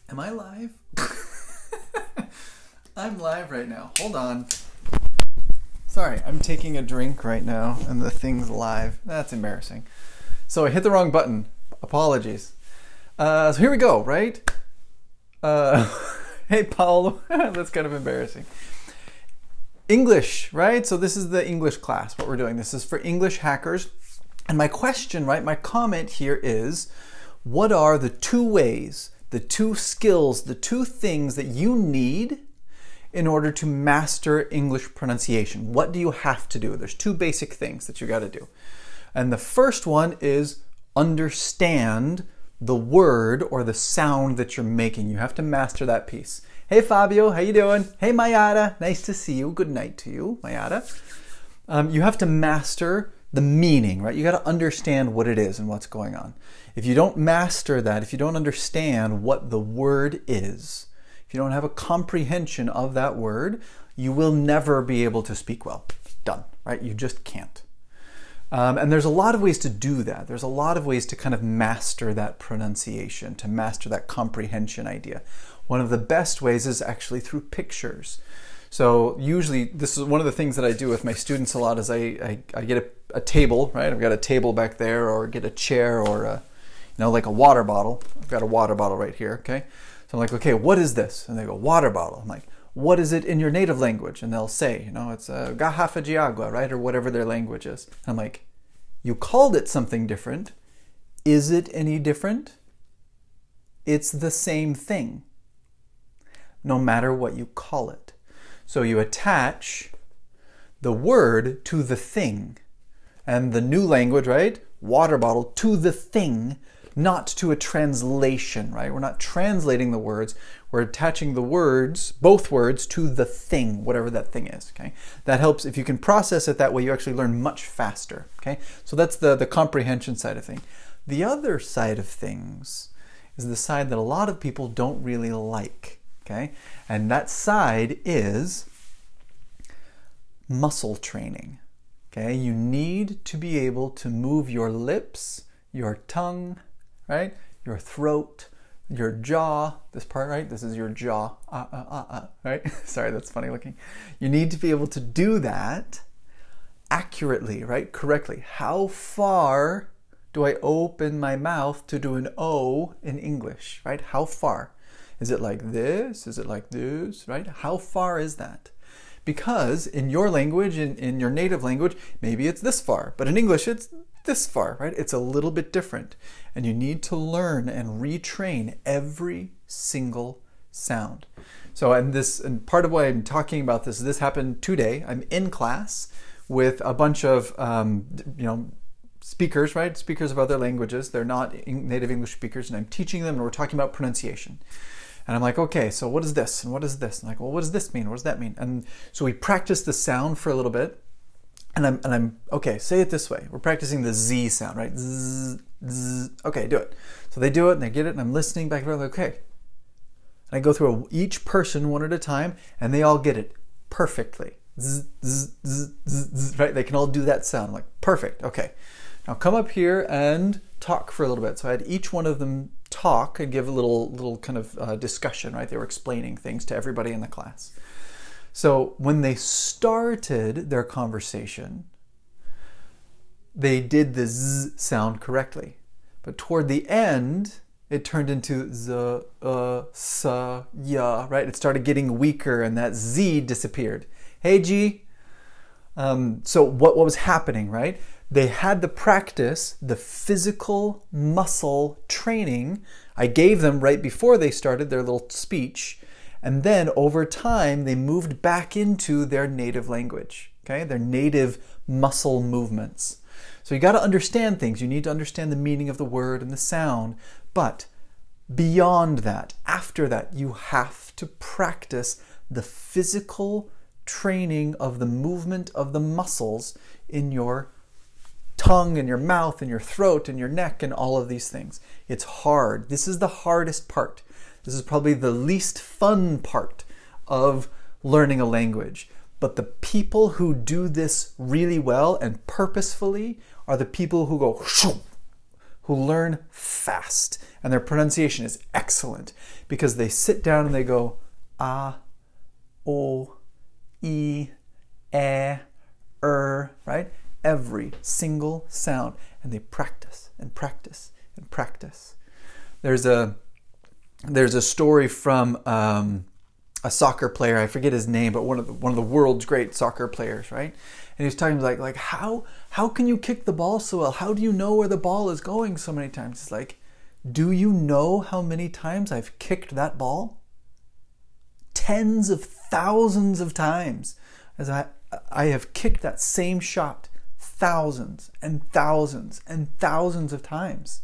Am I live? I'm live right now. Hold on. Sorry, I'm taking a drink right now and the thing's live. That's embarrassing. So I hit the wrong button. Apologies. So here we go, right? Hey, Paul. That's kind of embarrassing. English, right? So this is the English class, what we're doing. This is for English hackers. And my question, right, my comment here is, what are the two ways, the two skills, the two things that you need in order to master English pronunciation? What do you have to do? There's two basic things that you got to do. And the first one is understand the word or the sound that you're making. You have to master that piece. Hey Fabio, how you doing? Hey Mayara, nice to see you. Good night to you, Mayara. You have to master the meaning, right? You got to understand what it is and what's going on. If you don't master that, if you don't understand what the word is, if you don't have a comprehension of that word, you will never be able to speak well. Done, right? You just can't. And there's a lot of ways to do that. There's a lot of ways to kind of master that pronunciation, to master that comprehension idea. One of the best ways is actually through pictures. So usually, this is one of the things that I do with my students a lot is I get a table, right? I've got a table back there, or get a chair, or like a water bottle. I've got a water bottle right here, okay? So I'm like, okay, what is this? And they go, water bottle. I'm like, what is it in your native language? And they'll say, it's a garrafa de agua, right? Or whatever their language is. And I'm like, you called it something different. Is it any different? It's the same thing, no matter what you call it. So you attach the word to the thing, and the new language, right? Water bottle, to the thing, not to a translation, right? We're not translating the words. We're attaching the words, both words, to the thing, whatever that thing is, okay? That helps. If you can process it that way, you actually learn much faster, okay? So that's the comprehension side of things. The other side of things is the side that a lot of people don't really like. Okay? And that side is muscle training. Okay? You need to be able to move your lips, your tongue, right? Your throat, your jaw, this part, right? This is your jaw, right? Sorry, that's funny looking. You need to be able to do that accurately, right? Correctly. How far do I open my mouth to do an O in English, right? How far? Is it like this? Is it like this, right? How far is that? Because in your language, in your native language, maybe it's this far, but in English it's this far, right? It's a little bit different. And you need to learn and retrain every single sound. So, and part of why I'm talking about this happened today. I'm in class with a bunch of, speakers, right? Speakers of other languages. They're not native English speakers, and I'm teaching them, and we're talking about pronunciation. And I'm like, okay, so what is this? And what is this? And I'm like, well, what does this mean? What does that mean? And so we practice the sound for a little bit. And I'm okay, say it this way. We're practicing the Z sound, right? Z, z. Okay, do it. So they do it and they get it, and I'm listening back and forth, like, okay. And I go through each person one at a time, and they all get it perfectly. Z, z, z, z, z, right? They can all do that sound. I'm like, perfect, okay. Now come up here and talk for a little bit. So I had each one of them talk and give a little kind of discussion, right? They were explaining things to everybody in the class. So when they started their conversation, they did the Z sound correctly. But toward the end, it turned into Z, S, Ya, right? It started getting weaker and that Z disappeared. Hey, G. So what was happening, right? They had to practice the physical muscle training I gave them right before they started their little speech. And then over time, they moved back into their native language, okay? Their native muscle movements. So you got to understand things. You need to understand the meaning of the word and the sound. But beyond that, after that, you have to practice the physical training of the movement of the muscles in your tongue and your mouth and your throat and your neck and all of these things. It's hard. This is the hardest part. This is probably the least fun part of learning a language. But the people who do this really well and purposefully are the people who go shoo, who learn fast and their pronunciation is excellent because they sit down and they go a, o, e, right? Every single sound, and they practice and practice and practice. There's a story from a soccer player. I forget his name, but one of the world's great soccer players, right? And he was talking like how can you kick the ball so well? How do you know where the ball is going so many times? It's like, do you know how many times I've kicked that ball? Tens of thousands of times. As I have kicked that same shot thousands and thousands and thousands of times.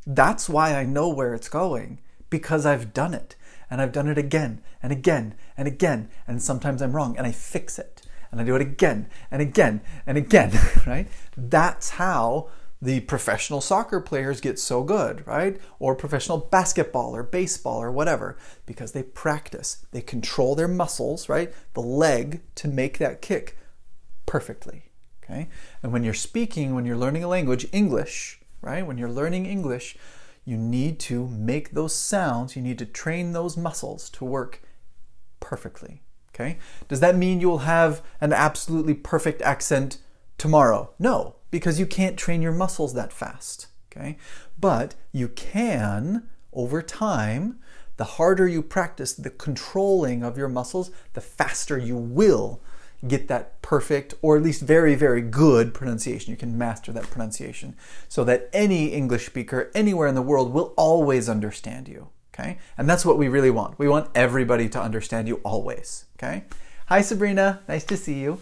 That's why I know where it's going, because I've done it. And I've done it again and again and again. And sometimes I'm wrong and I fix it. And I do it again and again and again, right? That's how the professional soccer players get so good, right? Or professional basketball or baseball or whatever, because they practice. They control their muscles, right? The leg to make that kick perfectly, okay? And when you're speaking, when you're learning a language, English, right? When you're learning English, you need to make those sounds, you need to train those muscles to work perfectly, okay? Does that mean you will have an absolutely perfect accent tomorrow? No, because you can't train your muscles that fast, okay? But you can, over time, the harder you practice the controlling of your muscles, the faster you will get that perfect, or at least very, very good pronunciation. You can master that pronunciation so that any English speaker anywhere in the world will always understand you, okay? And that's what we really want. We want everybody to understand you always, okay? Hi, Sabrina. Nice to see you.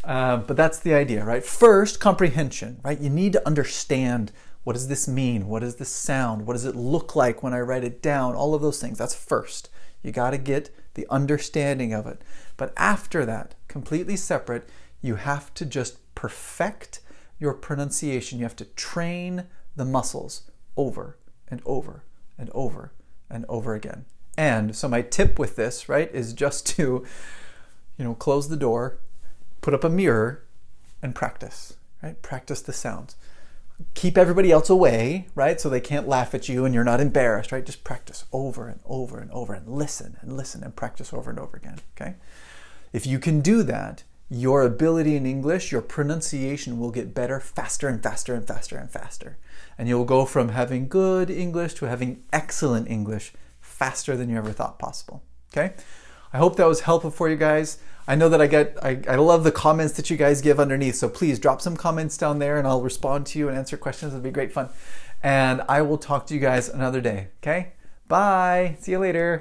But that's the idea, right? First, comprehension, right? You need to understand, what does this mean? What does this sound? What does it look like when I write it down? All of those things. That's first. You got to get the understanding of it. But after that, completely separate, you have to just perfect your pronunciation. You have to train the muscles over and over and over and over again. And so my tip with this, right, is just to, close the door, put up a mirror, and practice, right? Practice the sounds. Keep everybody else away, right? So they can't laugh at you and you're not embarrassed, right? Just practice over and over and over and listen and practice over and over again, okay? If you can do that, your ability in English, your pronunciation will get better faster and faster and faster and faster. And you'll go from having good English to having excellent English faster than you ever thought possible, okay? I hope that was helpful for you guys. I know that I love the comments that you guys give underneath, so please drop some comments down there and I'll respond to you and answer questions. It'll be great fun. And I will talk to you guys another day, okay? Bye. See you later.